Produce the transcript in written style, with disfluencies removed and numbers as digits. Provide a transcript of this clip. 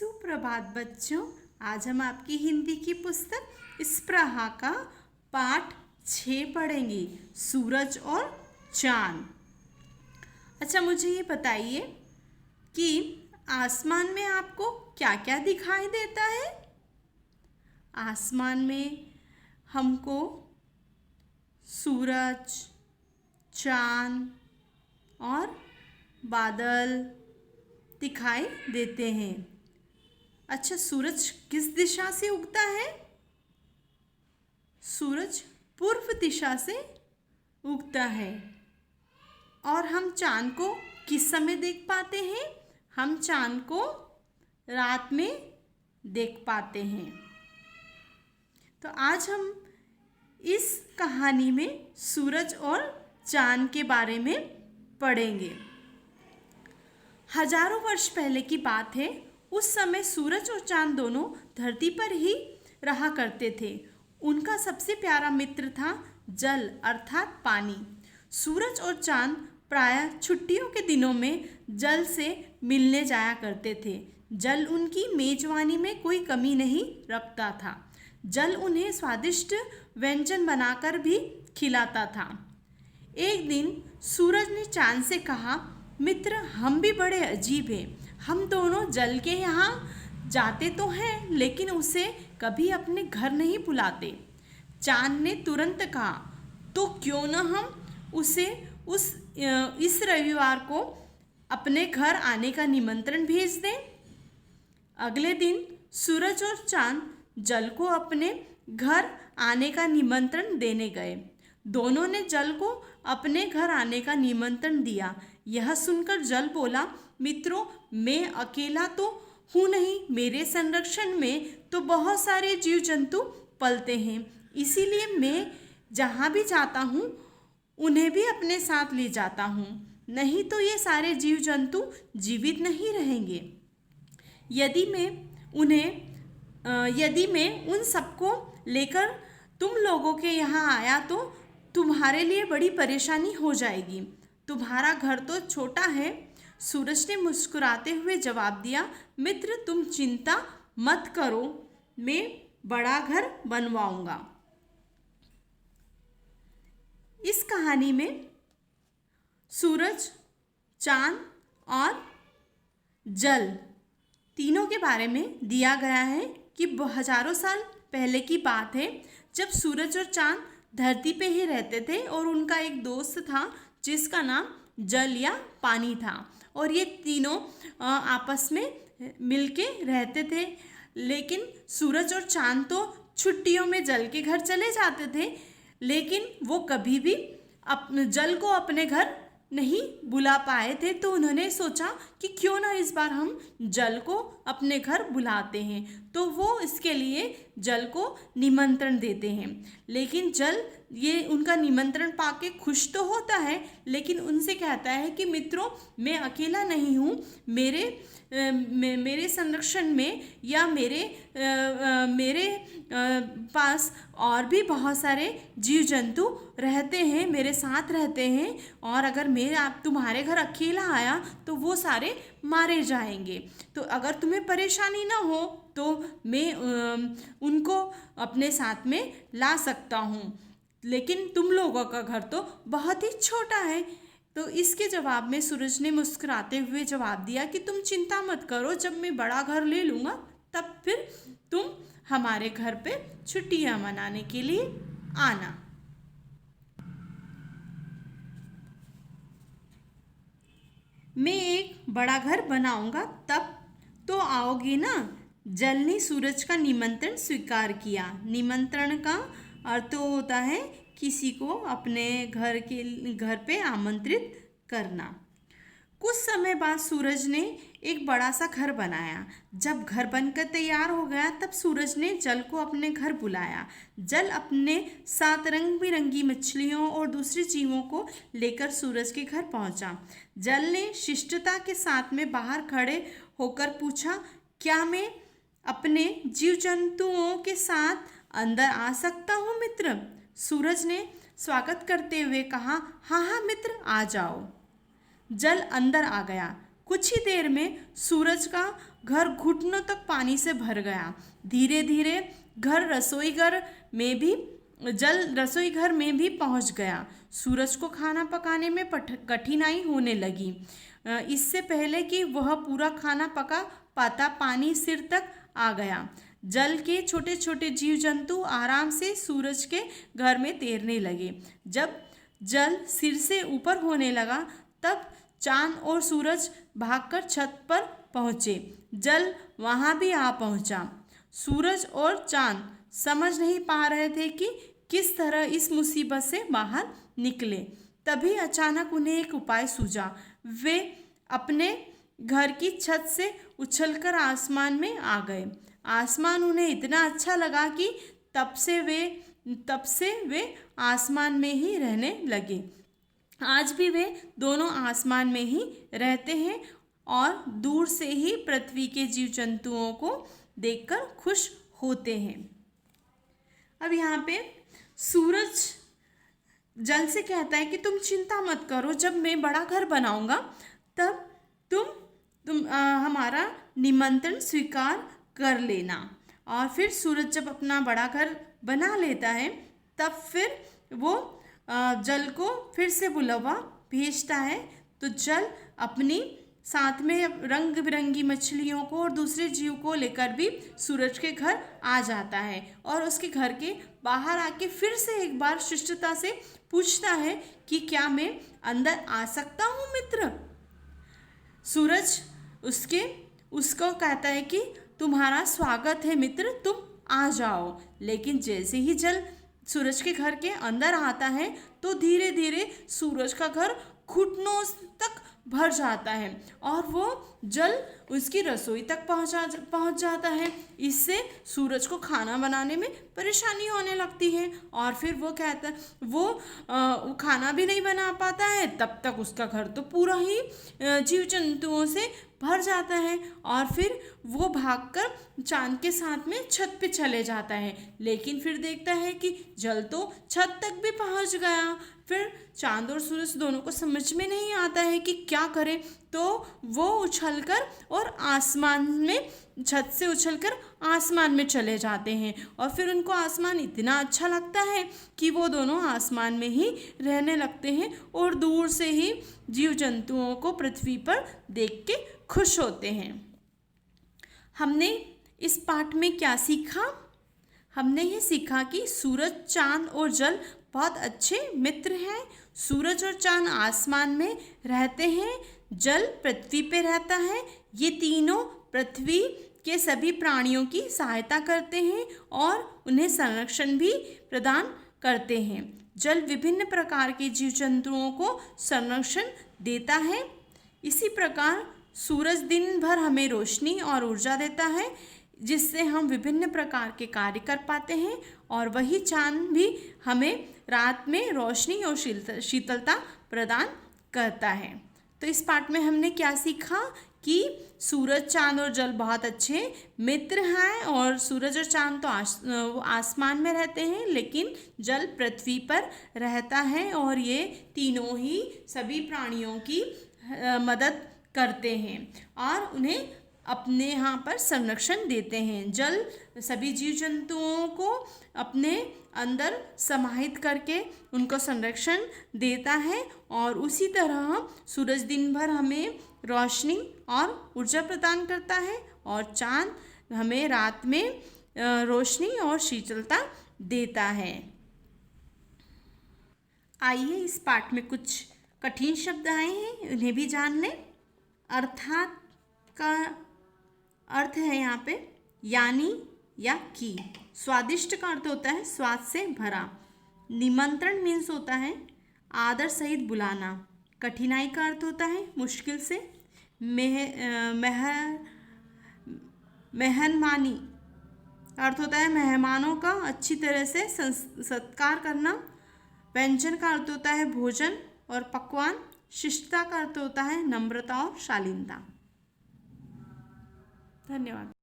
सुप्रभात बच्चों। आज हम आपकी हिंदी की पुस्तक स्पृहा का पाठ 6 पढ़ेंगे, सूरज और चांद। अच्छा, मुझे ये बताइए कि आसमान में आपको क्या क्या दिखाई देता है। आसमान में हमको सूरज, चांद और बादल दिखाई देते हैं। अच्छा, सूरज किस दिशा से उगता है? सूरज पूर्व दिशा से उगता है। और हम चांद को किस समय देख पाते हैं? हम चांद को रात में देख पाते हैं। तो आज हम इस कहानी में सूरज और चांद के बारे में पढ़ेंगे। हजारों वर्ष पहले की बात है। उस समय सूरज और चांद दोनों धरती पर ही रहा करते थे। उनका सबसे प्यारा मित्र था जल अर्थात पानी। सूरज और चांद प्रायः छुट्टियों के दिनों में जल से मिलने जाया करते थे। जल उनकी मेजबानी में कोई कमी नहीं रखता था। जल उन्हें स्वादिष्ट व्यंजन बनाकर भी खिलाता था। एक दिन सूरज ने चांद से कहा, मित्र, हम भी बड़े अजीब हैं। हम दोनों जल के यहाँ जाते तो हैं, लेकिन उसे कभी अपने घर नहीं बुलाते। चांद ने तुरंत कहा, तो क्यों न हम उसे इस रविवार को अपने घर आने का निमंत्रण भेज दें। अगले दिन सूरज और चांद जल को अपने घर आने का निमंत्रण देने गए। दोनों ने जल को अपने घर आने का निमंत्रण दिया। यह सुनकर जल बोला, मित्रों, मैं अकेला तो हूँ नहीं, मेरे संरक्षण में तो बहुत सारे जीव जंतु पलते हैं। इसीलिए मैं जहाँ भी जाता हूँ उन्हें भी अपने साथ ले जाता हूँ, नहीं तो ये सारे जीव जंतु जीवित नहीं रहेंगे। यदि मैं उन सबको लेकर तुम लोगों के यहाँ आया तो तुम्हारे लिए बड़ी परेशानी हो जाएगी। तुम्हारा घर तो छोटा है। सूरज ने मुस्कुराते हुए जवाब दिया, मित्र, तुम चिंता मत करो, मैं बड़ा घर बनवाऊंगा। इस कहानी में सूरज, चांद और जल तीनों के बारे में दिया गया है कि हजारों साल पहले की बात है, जब सूरज और चांद धरती पे ही रहते थे और उनका एक दोस्त था जिसका नाम जल या पानी था। और ये तीनों आपस में मिलके रहते थे। लेकिन सूरज और चांद तो छुट्टियों में जल के घर चले जाते थे, लेकिन वो कभी भी जल को अपने घर नहीं बुला पाए थे। तो उन्होंने सोचा कि क्यों ना इस बार हम जल को अपने घर बुलाते हैं। तो वो इसके लिए जल को निमंत्रण देते हैं। लेकिन जल ये उनका निमंत्रण पाके खुश तो होता है, लेकिन उनसे कहता है कि मित्रों, मैं अकेला नहीं हूँ, मेरे संरक्षण में या मेरे पास और भी बहुत सारे जीव जंतु रहते हैं, मेरे साथ रहते हैं। और अगर तुम्हारे घर अकेला आया तो वो सारे मारे जाएंगे। तो अगर तुम्हें परेशानी ना हो तो मैं उनको अपने साथ में ला सकता हूँ, लेकिन तुम लोगों का घर तो बहुत ही छोटा है। तो इसके जवाब में सूरज ने मुस्कुराते हुए जवाब दिया कि तुम चिंता मत करो, जब मैं बड़ा घर ले लूँगा तब फिर तुम हमारे घर पे छुट्टियाँ मनाने के लिए आना। मैं एक बड़ा घर बनाऊंगा तब तो आओगे ना। जल ने सूरज का निमंत्रण स्वीकार किया। निमंत्रण का अर्थ होता है किसी को अपने घर पे आमंत्रित करना। कुछ समय बाद सूरज ने एक बड़ा सा घर बनाया। जब घर बनकर तैयार हो गया तब सूरज ने जल को अपने घर बुलाया। जल अपने साथ रंग बिरंगी मछलियों और दूसरे जीवों को लेकर सूरज के घर पहुंचा। जल ने शिष्टता के साथ में बाहर खड़े होकर पूछा, क्या मैं अपने जीव जंतुओं के साथ अंदर आ सकता हूँ मित्र? सूरज ने स्वागत करते हुए कहा, हाँ हाँ मित्र, आ जाओ। जल अंदर आ गया। कुछ ही देर में सूरज का घर घुटनों तक पानी से भर गया। धीरे धीरे रसोई घर में भी पहुंच गया। सूरज को खाना पकाने में कठिनाई होने लगी। इससे पहले कि वह पूरा खाना पका पाता, पानी सिर तक आ गया। जल के छोटे छोटे जीव जंतु आराम से सूरज के घर में तैरने लगे। जब जल सिर से ऊपर होने लगा, तब चांद और सूरज भागकर छत पर पहुँचे। जल वहाँ भी आ पहुँचा। सूरज और चांद समझ नहीं पा रहे थे कि किस तरह इस मुसीबत से बाहर निकले। तभी अचानक उन्हें एक उपाय सूझा। वे अपने घर की छत से उछलकर आसमान में आ गए। आसमान उन्हें इतना अच्छा लगा कि तब से वे आसमान में ही रहने लगे। आज भी वे दोनों आसमान में ही रहते हैं और दूर से ही पृथ्वी के जीव जंतुओं को देखकर खुश होते हैं। अब यहाँ पे सूरज जल से कहता है कि तुम चिंता मत करो, जब मैं बड़ा घर बनाऊंगा तब तुम हमारा निमंत्रण स्वीकार कर लेना। और फिर सूरज जब अपना बड़ा घर बना लेता है, तब फिर वो जल को फिर से बुलावा भेजता है। तो जल अपनी साथ में रंग बिरंगी मछलियों को और दूसरे जीव को लेकर भी सूरज के घर आ जाता है और उसके घर के बाहर आके फिर से एक बार शिष्टता से पूछता है कि क्या मैं अंदर आ सकता हूँ मित्र। सूरज उसको कहता है कि तुम्हारा स्वागत है मित्र, तुम आ जाओ। लेकिन जैसे ही जल सूरज के घर के अंदर आता है, तो धीरे धीरे सूरज का घर घुटनों तक भर जाता है और वो जल उसकी रसोई तक पहुंच जाता है। इससे सूरज को खाना बनाने में परेशानी होने लगती है और फिर वो खाना भी नहीं बना पाता है। तब तक उसका घर तो पूरा ही जीव जंतुओं से भर जाता है और फिर वो भागकर चांद के साथ में छत पे चले जाता है। लेकिन फिर देखता है कि जल तो छत तक भी पहुंच गया। फिर चांद और सूरज दोनों को समझ में नहीं आता है कि क्या करें। तो वो उछलकर और आसमान में छत से उछलकर आसमान में चले जाते हैं और फिर उनको आसमान इतना अच्छा लगता है कि वो दोनों आसमान में ही रहने लगते हैं और दूर से ही जीव जंतुओं को पृथ्वी पर देख के खुश होते हैं। हमने इस पाठ में क्या सीखा? हमने ये सीखा कि सूरज, चांद और जल बहुत अच्छे मित्र हैं। सूरज और चांद आसमान में रहते हैं, जल पृथ्वी पे रहता है। ये तीनों पृथ्वी के सभी प्राणियों की सहायता करते हैं और उन्हें संरक्षण भी प्रदान करते हैं। जल विभिन्न प्रकार के जीव जंतुओं को संरक्षण देता है। इसी प्रकार सूरज दिन भर हमें रोशनी और ऊर्जा देता है, जिससे हम विभिन्न प्रकार के कार्य कर पाते हैं। और वही चांद भी हमें रात में रोशनी और शीतलता प्रदान करता है। तो इस पाठ में हमने क्या सीखा कि सूरज, चांद और जल बहुत अच्छे मित्र हैं और सूरज और चांद तो आसमान में रहते हैं, लेकिन जल पृथ्वी पर रहता है और ये तीनों ही सभी प्राणियों की मदद करते हैं और उन्हें अपने यहाँ पर संरक्षण देते हैं। जल सभी जीव जंतुओं को अपने अंदर समाहित करके उनको संरक्षण देता है और उसी तरह सूरज दिन भर हमें रोशनी और ऊर्जा प्रदान करता है और चांद हमें रात में रोशनी और शीतलता देता है। आइए इस पाठ में कुछ कठिन शब्द आए हैं, उन्हें भी जान लें। अर्थात का अर्थ है यहाँ पे यानी या की। स्वादिष्ट का अर्थ होता है स्वाद से भरा। निमंत्रण मीन्स होता है आदर सहित बुलाना। कठिनाई का अर्थ होता है मुश्किल से। मेहनमानी अर्थ होता है मेहमानों का अच्छी तरह से सत्कार करना। व्यंजन का अर्थ होता है भोजन और पकवान। शिष्टता का अर्थ होता है नम्रता और शालीनता। धन्यवाद।